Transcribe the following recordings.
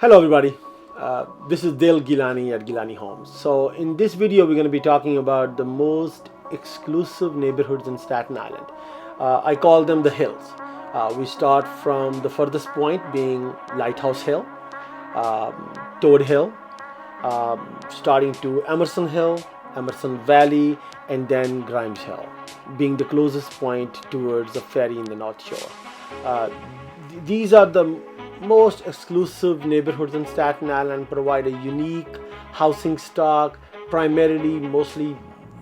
Hello everybody, this is Dil Gilani at Gilani Homes. So in this video we're going to be talking about the most exclusive neighborhoods in Staten Island. I call them the hills. We start from the furthest point being Lighthouse Hill, Todt Hill, starting to Emerson Hill, Emerson Valley, and then Grymes Hill, being the closest point towards the ferry in the North Shore. These are the most exclusive neighborhoods in Staten Island, provide a unique housing stock, primarily mostly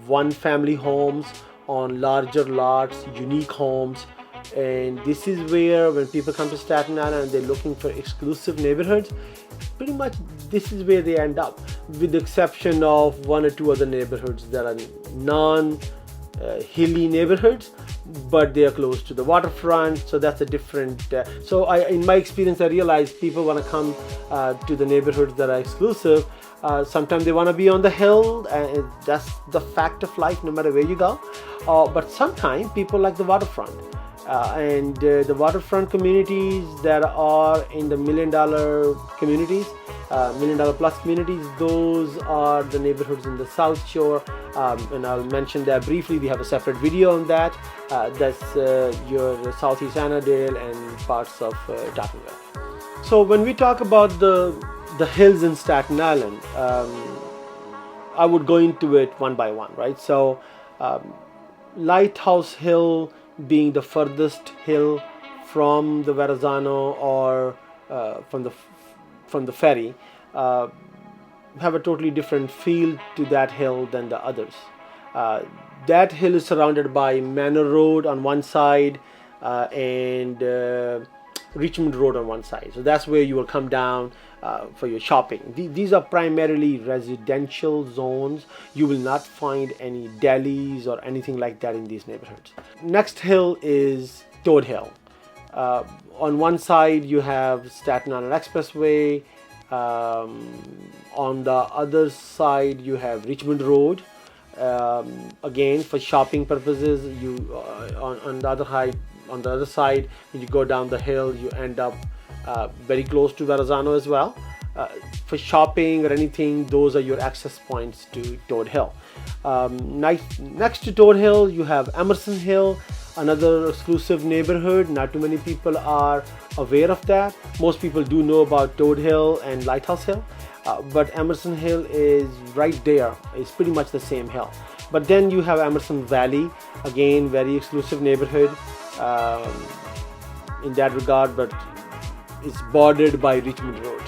one family homes on larger lots, unique homes. And this is where when people come to Staten Island and they're looking for exclusive neighborhoods, pretty much this is where they end up, with the exception of one or two other neighborhoods that are non-hilly neighborhoods, but they are close to the waterfront, so that's a different. In my experience, I realized people want to come to the neighborhoods that are exclusive. Sometimes they want to be on the hill, and that's the fact of life, no matter where you go. But sometimes people like the waterfront. The waterfront communities that are in the $1 million communities, $1 million plus communities, those are the neighborhoods in the South Shore, and I'll mention that briefly. We have a separate video on that. That's your Southeast Annandale and parts of Tottenville. So when we talk about the hills in Staten Island, I would go into it one by one, right? So Lighthouse Hill being the furthest hill from the Verrazano or from the ferry, have a totally different feel to that hill than the others. That hill is surrounded by Manor Road on one side and Richmond Road on one side. So that's where you will come down for your shopping. These are primarily residential zones. You will not find any delis or anything like that in these neighborhoods. Next hill is Todt Hill. On one side you have Staten Island Expressway. On the other side you have Richmond Road. Again, for shopping purposes, on the other side, when you go down the hill, you end up very close to Verrazano as well. For shopping or anything, those are your access points to Todt Hill. Next to Todt Hill, you have Emerson Hill, another exclusive neighborhood. Not too many people are aware of that. Most people do know about Todt Hill and Lighthouse Hill, but Emerson Hill is right there. It's pretty much the same hill. But then you have Emerson Valley, again, very exclusive neighborhood in that regard, but it's bordered by Richmond Road.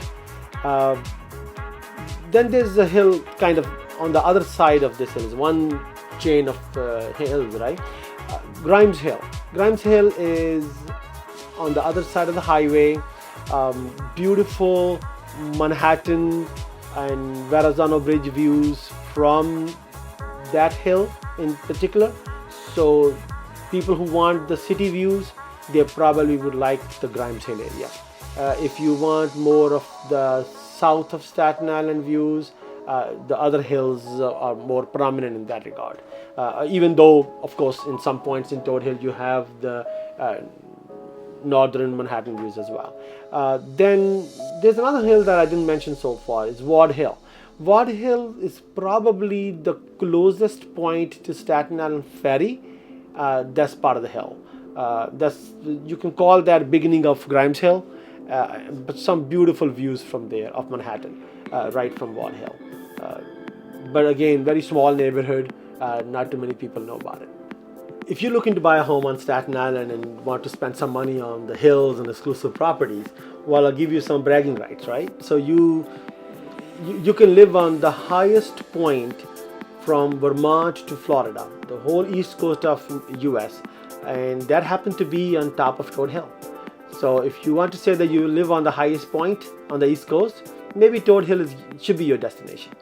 Then there's a hill kind of on the other side of this hill. Is one chain of hills, right? Grymes Hill. Grymes Hill is on the other side of the highway. Beautiful Manhattan and Verrazano Bridge views from that hill in particular. So people who want the city views, they probably would like the Grymes Hill area. If you want more of the south of Staten Island views, the other hills are more prominent in that regard. Even though, of course, in some points in Todt Hill you have the northern Manhattan views as well. Then there's another hill that I didn't mention so far. Is Ward Hill. Ward Hill is probably the closest point to Staten Island Ferry. That's part of the hill. You can call that beginning of Grymes Hill, but some beautiful views from there of Manhattan, right from Ward Hill. But again, very small neighborhood. Not too many people know about it. If you're looking to buy a home on Staten Island and want to spend some money on the hills and exclusive properties, well, I'll give you some bragging rights, right? So you can live on the highest point from Vermont to Florida, the whole east coast of US, and that happened to be on top of Todt Hill. So if you want to say that you live on the highest point on the east coast, maybe Todt Hill should be your destination.